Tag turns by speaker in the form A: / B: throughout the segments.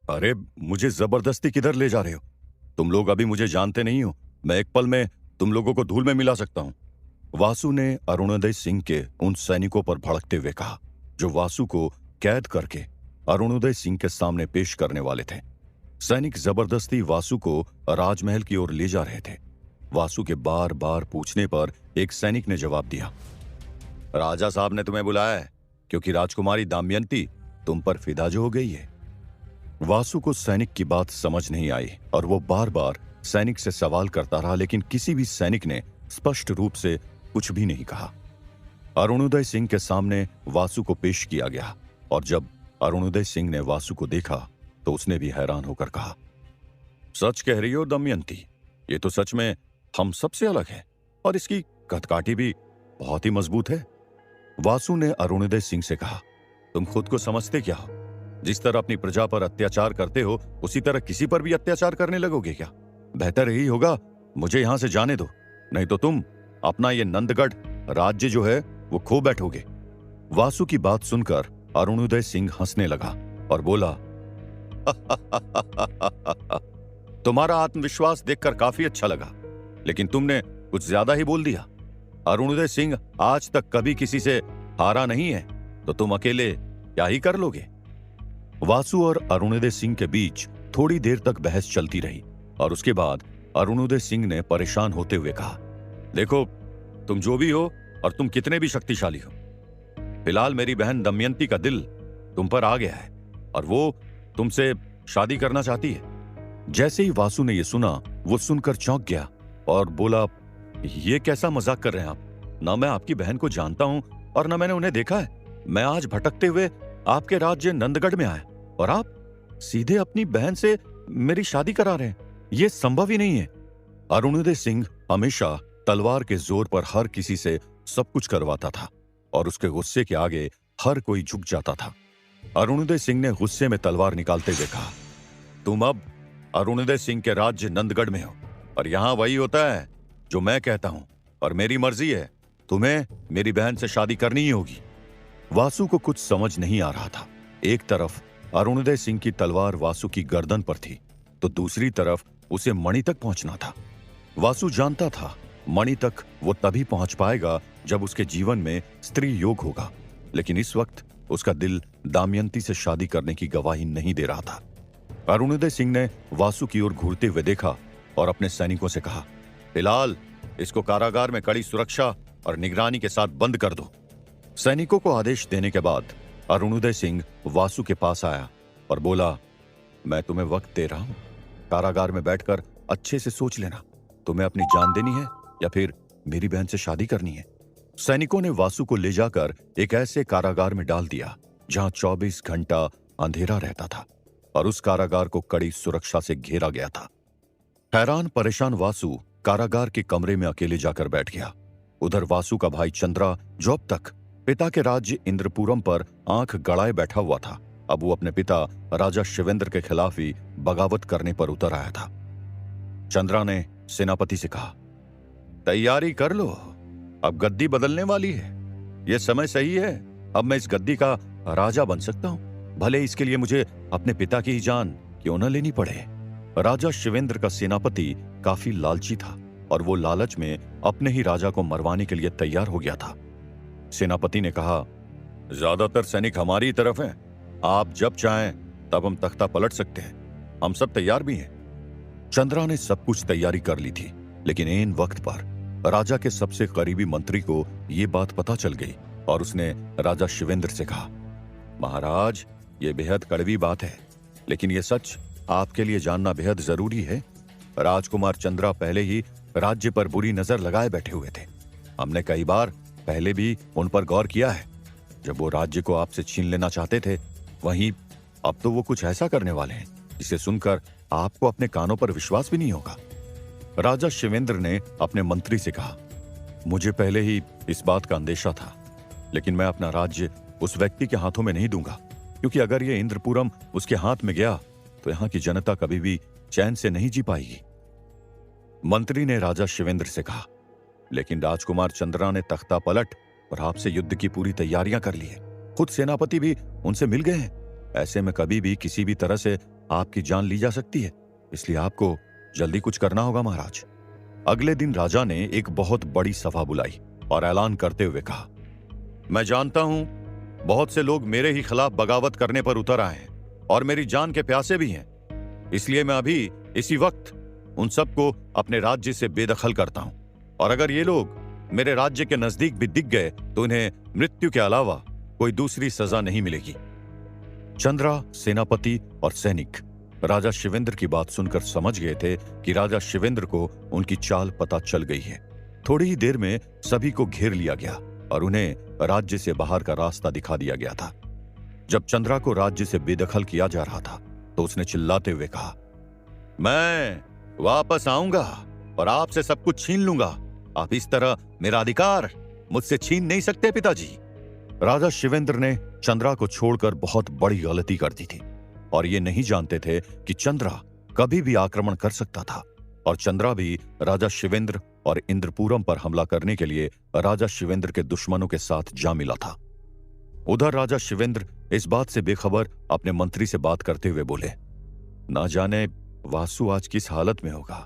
A: अरे, मुझे जबरदस्ती किधर ले जा रहे हो? तुम लोग अभी मुझे जानते नहीं हो। मैं एक पल में तुम लोगों को धूल में मिला सकता हूं। वासु ने अरुणोदय सिंह के उन सैनिकों पर भड़कते हुए कहा, जो वासु को कैद करके अरुणोदय सिंह के सामने पेश करने वाले थे। सैनिक जबरदस्ती वासु को राजमहल की ओर ले जा रहे थे। वासु के बार बार पूछने पर एक सैनिक ने जवाब दिया, राजा साहब ने तुम्हें बुलाया है, क्योंकि राजकुमारी दमयंती तुम पर फिदा जो हो गई है। वासु को सैनिक की बात समझ नहीं आई और वो बार बार सैनिक से सवाल करता रहा, लेकिन किसी भी सैनिक ने स्पष्ट रूप से कुछ भी नहीं कहा। अरुणोदय सिंह के सामने वासु को पेश किया गया और जब अरुणोदय सिंह ने वासु को देखा तो उसने भी हैरान होकर कहा, सच कह रही हो दमयंती, ये तो सच में हम सबसे अलग है और इसकी कदकाठी भी बहुत ही मजबूत है। वासु ने अरुणोदय सिंह से कहा, तुम खुद को समझते क्या हो? जिस तरह अपनी प्रजा पर अत्याचार करते हो उसी तरह किसी पर भी अत्याचार करने लगोगे क्या? बेहतर यही होगा मुझे यहां से जाने दो, नहीं तो तुम अपना ये नंदगढ़ राज्य जो है वो खो बैठोगे। वासु की बात सुनकर अरुणोदय सिंह हंसने लगा और बोला, तुम्हारा आत्मविश्वास देखकर काफी अच्छा लगा, लेकिन तुमने कुछ ज्यादा ही बोल दिया। अरुणोदय सिंह आज तक कभी किसी से हारा नहीं है, तो तुम अकेले क्या ही कर लोगे? वासु और अरुणोदय सिंह के बीच थोड़ी देर तक बहस चलती रही और उसके बाद अरुणोदय सिंह ने परेशान होते हुए कहा, देखो, तुम जो भी हो और तुम कितने भी शक्तिशाली हो, फिलहाल मेरी बहन दमयंती का दिल तुम पर आ गया है और वो तुमसे शादी करना चाहती है। जैसे ही वासु ने यह सुना, वो सुनकर चौंक गया और बोला, ये कैसा मजाक कर रहे हैं आप? ना मैं आपकी बहन को जानता हूं और ना मैंने उन्हें देखा है। मैं आज भटकते हुए आपके राज्य नंदगढ़ में आया और आप सीधे अपनी बहन से मेरी शादी करा रहे हैं। यह संभव ही नहीं है। अरुणोदय सिंह हमेशा तलवार के जोर पर हर किसी से सब कुछ करवाता था और उसके गुस्से के आगे हर कोई झुक जाता था। अरुणोदय सिंह ने गुस्से में तलवार निकालते हुए कहा, तुम अब अरुणोदय सिंह के राज्य नंदगढ़ में हो और यहां वही होता है जो मैं कहता हूं और मेरी मर्जी है, तुम्हें मेरी बहन से शादी करनी ही होगी। वासु को कुछ समझ नहीं आ रहा था। एक तरफ अरुणोदय सिंह की तलवार वासु की गर्दन पर थी, तो दूसरी तरफ उसे मणि तक पहुंचना था। वासु जानता था मणि तक वो तभी पहुंच पाएगा जब उसके जीवन में स्त्री योग होगा, लेकिन इस वक्त उसका दिल दमयंती से शादी करने की गवाही नहीं दे रहा था। अरुणोदय सिंह ने वासु की ओर घूरते हुए देखा और अपने सैनिकों से कहा, फिलहाल इसको कारागार में कड़ी सुरक्षा और निगरानी के साथ बंद कर दो। सैनिकों को आदेश देने के बाद अरुणोदय सिंह वासु के पास आया और बोला, मैं तुम्हें वक्त दे रहा हूं, कारागार में बैठकर अच्छे से सोच लेना, तुम्हें अपनी जान देनी है या फिर मेरी बहन से शादी करनी है। सैनिकों ने वासु को ले जाकर एक ऐसे कारागार में डाल दिया जहां 24 घंटा अंधेरा रहता था और उस कारागार को कड़ी सुरक्षा से घेरा गया था। हैरान परेशान वासु कारागार के कमरे में अकेले जाकर बैठ गया। उधर वासु का भाई चंद्रा, जो अब तक पिता के राज्य इंद्रपुरम पर आंख गड़ाए बैठा हुआ था, अब वो अपने पिता राजा शिवेंद्र के खिलाफ ही बगावत करने पर उतर आया था। चंद्रा ने सेनापति से कहा, तैयारी कर लो, अब गद्दी बदलने वाली है। यह समय सही है, अब मैं इस गद्दी का राजा बन सकता हूं, भले इसके लिए मुझे अपने पिता की ही जान क्यों न लेनी पड़े। राजा शिवेंद्र का सेनापति काफी लालची था और वो लालच में अपने ही राजा को मरवाने के लिए तैयार हो गया था। सेनापति ने कहा, ज्यादातर सैनिक हमारी तरफ हैं, आप जब चाहें तब हम तख्ता पलट सकते हैं, हम सब तैयार भी हैं। चंद्रा ने सब कुछ तैयारी कर ली थी, लेकिन ऐन वक्त पर राजा के सबसे करीबी मंत्री को यह बात पता चल गई और उसने राजा शिवेंद्र से कहा, महाराज, ये बेहद कड़वी बात है, लेकिन यह सच आपके लिए जानना बेहद जरूरी है। राजकुमार चंद्रा पहले ही राज्य पर बुरी नजर लगाए बैठे हुए थे। हमने कई बार पहले भी उन पर गौर किया है। जब वो राज्य को आपसे छीन लेना चाहते थे, वहीं अब तो वो कुछ ऐसा करने वाले हैं जिसे सुनकर आपको अपने कानों पर विश्वास भी नहीं होगा। राजा शिवेंद्र ने अपने मंत्री से कहा, मुझे पहले ही इस बात का अंदेशा था, लेकिन मैं अपना राज्य उस व्यक्ति के हाथों में नहीं दूंगा, क्योंकि अगर ये इंद्रपुरम उसके हाथ में गया तो यहां की जनता कभी भी चैन से नहीं जी पाएगी। मंत्री ने राजा शिवेंद्र से कहा, लेकिन राजकुमार चंद्रा ने तख्ता पलट और आपसे युद्ध की पूरी तैयारियां कर ली है। खुद सेनापति भी उनसे मिल गए हैं। ऐसे में कभी भी किसी भी तरह से आपकी जान ली जा सकती है, इसलिए आपको जल्दी कुछ करना होगा महाराज। अगले दिन राजा ने एक बहुत बड़ी सभा बुलाई और ऐलान करते हुए कहा, मैं जानता हूं बहुत से लोग मेरे ही खिलाफ बगावत करने पर उतर आए हैं और मेरी जान के प्यासे भी हैं, इसलिए मैं अभी इसी वक्त उन सबको अपने राज्य से बेदखल करता हूं, और अगर ये लोग मेरे राज्य के नजदीक भी दिख गए तो इन्हें मृत्यु के अलावा कोई दूसरी सजा नहीं मिलेगी। चंद्रा, सेनापति और सैनिक राजा शिवेंद्र की बात सुनकर समझ गए थे कि राजा शिवेंद्र को उनकी चाल पता चल गई है। थोड़ी ही देर में सभी को घेर लिया गया और उन्हें राज्य से बाहर का रास्ता दिखा दिया गया था। जब चंद्रा को राज्य से बेदखल किया जा रहा था तो उसने चिल्लाते हुए कहा, मैं वापस आऊंगा और आपसे सब कुछ छीन लूंगा। आप इस तरह मेरा अधिकार मुझसे छीन नहीं सकते पिताजी। राजा शिवेंद्र ने चंद्रा को छोड़कर बहुत बड़ी गलती कर दी थी और ये नहीं जानते थे कि चंद्रा कभी भी आक्रमण कर सकता था, और चंद्रा भी राजा शिवेंद्र और इंद्रपुरम पर हमला करने के लिए राजा शिवेंद्र के दुश्मनों के साथ जा मिला था। उधर राजा शिवेंद्र इस बात से बेखबर अपने मंत्री से बात करते हुए बोले, ना जाने वासु आज किस हालत में होगा।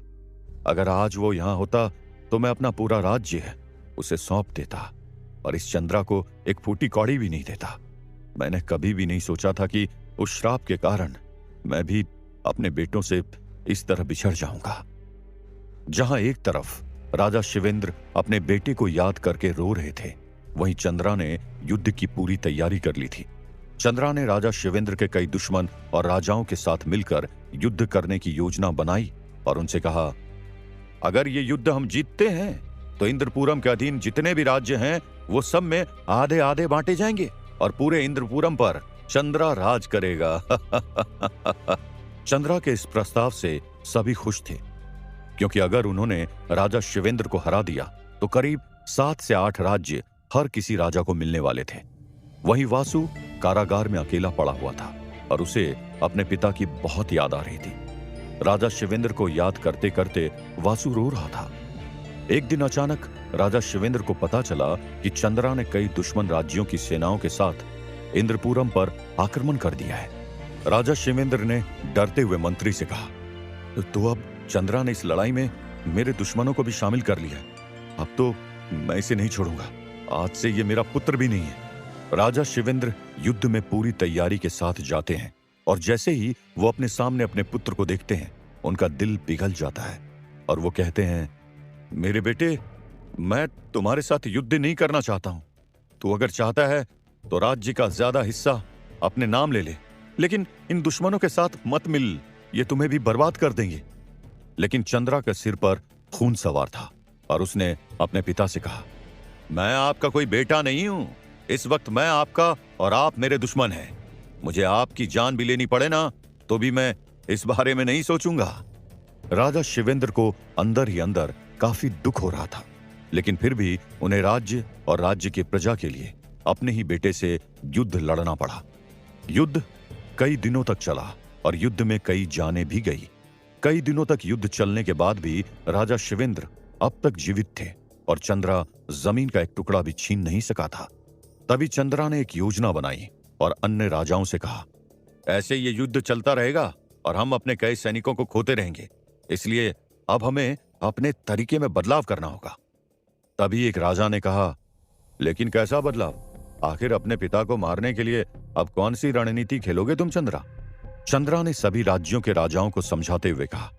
A: अगर आज वो यहां होता तो मैं अपना पूरा राज्य उसे सौंप देता और इस चंद्रा को एक फूटी कौड़ी भी नहीं देता। मैंने कभी भी नहीं सोचा था कि उस श्राप के कारण मैं भी अपने बेटों से इस तरह बिछड़ जाऊंगा। जहां एक तरफ राजा शिवेंद्र अपने बेटे को याद करके रो रहे थे, वहीं चंद्रा ने युद्ध की पूरी तैयारी कर ली थी। चंद्रा ने राजा शिवेंद्र के कई दुश्मन और राजाओं के साथ मिलकर युद्ध करने की योजना बनाई और उनसे कहा, अगर ये युद्ध हम जीतते हैं तो इंद्रपुरम के अधीन जितने भी राज्य हैं वो सब में आधे आधे बांटे जाएंगे और पूरे इंद्रपुरम पर चंद्रा राज करेगा। चंद्रा के इस प्रस्ताव से सभी खुश थे, क्योंकि अगर उन्होंने राजा शिवेंद्र को हरा दिया तो करीब 7 से 8 राज्य हर किसी राजा को मिलने वाले थे। वहीं वासु कारागार में अकेला पड़ा हुआ था और उसे अपने पिता की बहुत याद आ रही थी। राजा शिवेंद्र को याद करते करते वासु रो रहा था। एक दिन अचानक राजा शिवेंद्र को पता चला कि चंद्रा ने कई दुश्मन राज्यों की सेनाओं के साथ इंद्रपुरम पर आक्रमण कर दिया है। राजा शिवेंद्र ने डरते हुए मंत्री से कहा, तो अब चंद्रा ने इस लड़ाई में मेरे दुश्मनों को भी शामिल कर लिया। अब तो मैं इसे नहीं छोड़ूंगा। आज से ये मेरा पुत्र भी नहीं है। राजा शिवेंद्र युद्ध में पूरी तैयारी के साथ जाते हैं और जैसे ही वो अपने सामने अपने पुत्र को देखते हैं, उनका दिल पिघल जाता है और वो कहते हैं, मेरे बेटे, मैं तुम्हारे साथ युद्ध नहीं करना चाहता हूं। तू अगर चाहता है तो राज्य का ज्यादा हिस्सा अपने नाम ले ले, लेकिन इन दुश्मनों के साथ मत मिल, ये तुम्हें भी बर्बाद कर देंगे। लेकिन चंद्रा के सिर पर खून सवार था और उसने अपने पिता से कहा, मैं आपका कोई बेटा नहीं हूं। इस वक्त मैं आपका और आप मेरे दुश्मन हैं। मुझे आपकी जान भी लेनी पड़े ना तो भी मैं इस बारे में नहीं सोचूंगा। राजा शिवेंद्र को अंदर ही अंदर काफी दुख हो रहा था, लेकिन फिर भी उन्हें राज्य और राज्य की प्रजा के लिए अपने ही बेटे से युद्ध लड़ना पड़ा। युद्ध कई दिनों तक चला और युद्ध में कई जानें भी गई। कई दिनों तक युद्ध चलने के बाद भी राजा शिवेंद्र अब तक जीवित थे और चंद्रा जमीन का एक टुकड़ा भी छीन नहीं सका था। तभी चंद्रा ने एक योजना बनाई और अन्य राजाओं से कहा, ऐसे ये युद्ध चलता रहेगा और हम अपने कई सैनिकों को खोते रहेंगे, इसलिए अब हमें अपने तरीके में बदलाव करना होगा। तभी एक राजा ने कहा, लेकिन कैसा बदलाव? आखिर अपने पिता को मारने के लिए अब कौन सी रणनीति खेलोगे तुम चंद्रा? चंद्रा ने सभी राज्यों के राजाओं को समझाते हुए कहा,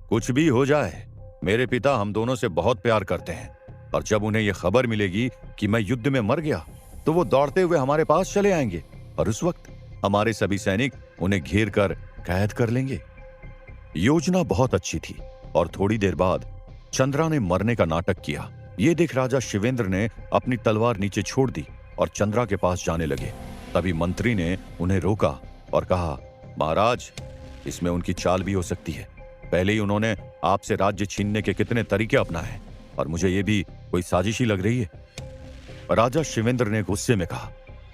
A: कुछ भी हो जाए, मेरे पिता हम दोनों से बहुत प्यार करते हैं और जब उन्हें यह खबर मिलेगी कि मैं युद्ध में मर गया तो वो दौड़ते हुए हमारे पास चले आएंगे और उस वक्त हमारे सभी सैनिक उन्हें घेर कर कैद कर लेंगे। योजना बहुत अच्छी थी और थोड़ी देर बाद चंद्रा ने मरने का नाटक किया। ये देख राजा शिवेंद्र ने अपनी तलवार नीचे छोड़ दी और चंद्रा के पास जाने लगे। तभी मंत्री ने उन्हें रोका और कहा, महाराज, इसमें उनकी चाल भी हो सकती है। पहले ही उन्होंने आपसे राज्य छीनने के कितने तरीके अपनाए और मुझे ये भी कोई साजिश ही लग रही है। राजा शिवेंद्र ने गुस्से में कहा,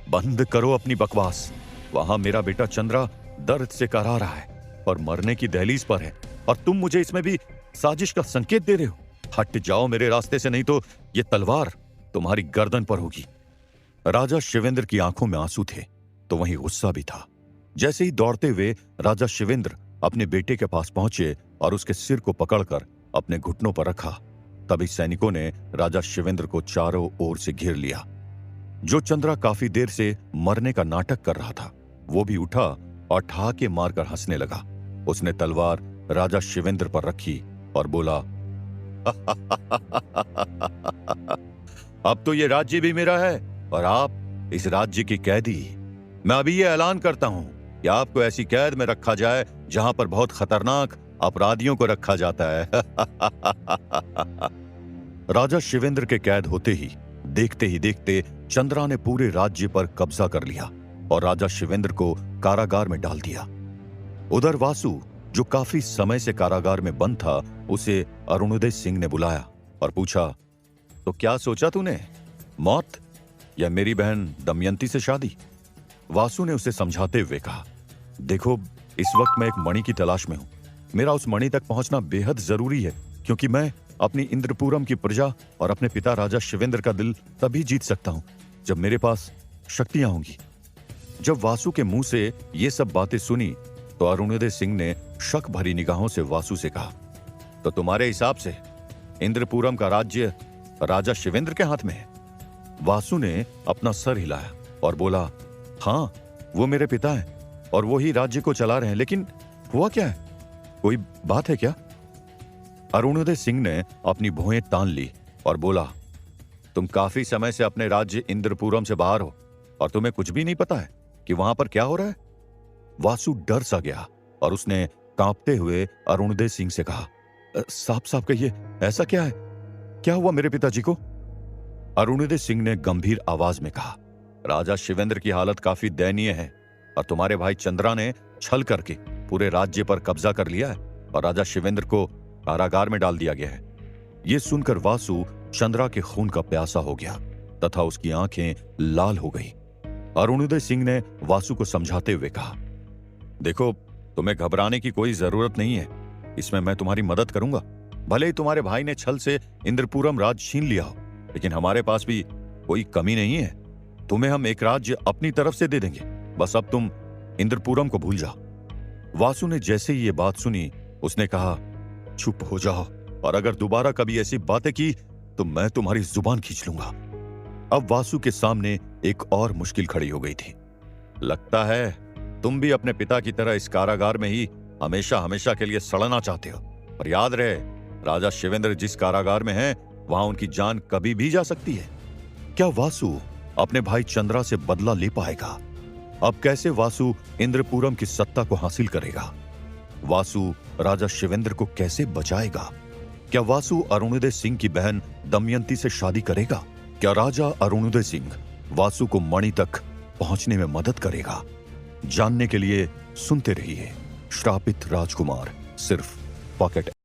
A: बंद करो अपनी बकवास। वहां मेरा बेटा चंद्रा दर्द से कराह रहा है और मरने की दहलीज पर है और तुम मुझे इसमें भी साजिश का संकेत दे रहे हो। हट जाओ मेरे रास्ते से, नहीं तो ये तलवार तुम्हारी गर्दन पर होगी। राजा शिवेंद्र की आंखों में आंसू थे तो वहीं गुस्सा भी था। जैसे ही दौड़ते हुए राजा शिवेंद्र अपने बेटे के पास पहुंचे और उसके सिर को पकड़कर अपने घुटनों पर रखा, तभी सैनिकों ने राजा शिवेंद्र को चारों ओर से घेर लिया। जो चंद्रा काफी देर से मरने का नाटक कर रहा था, वो भी उठा और ठहाके मारकर हंसने लगा। उसने तलवार राजा शिवेंद्र पर रखी और बोला, अब तो ये राज्य भी मेरा है और आप इस राज्य की कैदी। मैं अभी ये ऐलान करता हूं कि आपको ऐसी कैद में रखा जाए जहां पर बहुत खतरनाक अपराधियों को रखा जाता है। राजा शिवेंद्र के कैद होते ही देखते चंद्रा ने पूरे राज्य पर कब्जा कर लिया और राजा शिवेंद्र को कारागार में डाल दिया। उधर वासु, जो काफी समय से कारागार में बंद था, उसे अरुणोदय सिंह ने बुलाया और पूछा, तो क्या सोचा तूने, मौत या मेरी बहन दमयंती से शादी? वासु ने उसे समझाते हुए कहा, देखो, इस वक्त मैं एक मणि की तलाश में हूं। मेरा उस मणि तक पहुंचना बेहद जरूरी है, क्योंकि मैं अपनी इंद्रपुरम की प्रजा और अपने पिता राजा शिवेंद्र का दिल तभी जीत सकता हूं जब मेरे पास शक्तियां होंगी। जब वासु के मुंह से ये सब बातें सुनी तो अरुणोदय सिंह ने शक भरी निगाहों से वासु से कहा, तो तुम्हारे हिसाब से इंद्रपुरम का राज्य राजा शिवेंद्र के हाथ में है? वासु ने अपना सर हिलाया और बोला, हाँ, वो मेरे पिता हैं और वो ही राज्य को चला रहे हैं, लेकिन हुआ क्या है? कोई बात है क्या? अरुणोदय सिंह ने अपनी भौहें तान ली और बोला, तुम काफी समय से अपने राज्य इंद्रपुरम से बाहर हो और तुम्हें कुछ भी नहीं पता है कि वहां पर क्या हो रहा है? वासु डर सा गया और उसने कांपते हुए अरुणोदय सिंह से कहा, साफ कहिए, ऐसा क्या है? क्या हुआ मेरे पिताजी को? अरुणोदय सिंह ने गंभीर आवाज में कहा, राजा शिवेंद्र की हालत काफी दयनीय है और तुम्हारे भाई चंद्रा ने छल करके पूरे राज्य पर कब्जा कर लिया है और राजा शिवेंद्र को कारागार में डाल दिया गया है। यह सुनकर वासु चंद्रा के खून का प्यासा हो गया तथा उसकी आंखें लाल हो गई। अरुणोदय सिंह ने वासु को समझाते हुए कहा, देखो, तुम्हें घबराने की कोई जरूरत नहीं है, इसमें मैं तुम्हारी मदद करूंगा। भले ही तुम्हारे भाई ने छल से इंद्रपुरम राज्य छीन लिया हो, लेकिन हमारे पास भी कोई कमी नहीं है। तुम्हें हम एक राज्य अपनी तरफ से दे देंगे, बस अब तुम इंद्रपुरम को भूल जाओ। वासु ने जैसे ही ये बात सुनी, उसने कहा, चुप हो जाओ, और अगर दोबारा कभी ऐसी बातें की तो मैं तुम्हारी जुबान खींच लूंगा। अब वासु के सामने एक और मुश्किल खड़ी हो गई थी। लगता है तुम भी अपने पिता की तरह इस कारागार में ही हमेशा हमेशा के लिए सड़ना चाहते हो, पर याद रहे, राजा शिवेंद्र जिस कारागार में हैं, वहां उनकी जान कभी भी जा सकती है। क्या वासु अपने भाई चंद्रा से बदला ले पाएगा? अब कैसे वासु इंद्रपुरम की सत्ता को हासिल करेगा? वासु राजा शिवेंद्र को कैसे बचाएगा? क्या वासु अरुणोदय सिंह की बहन दमयंती से शादी करेगा? क्या राजा अरुणोदय सिंह वासु को मणि तक पहुंचने में मदद करेगा? जानने के लिए सुनते रहिए श्रापित राजकुमार, सिर्फ पॉकेट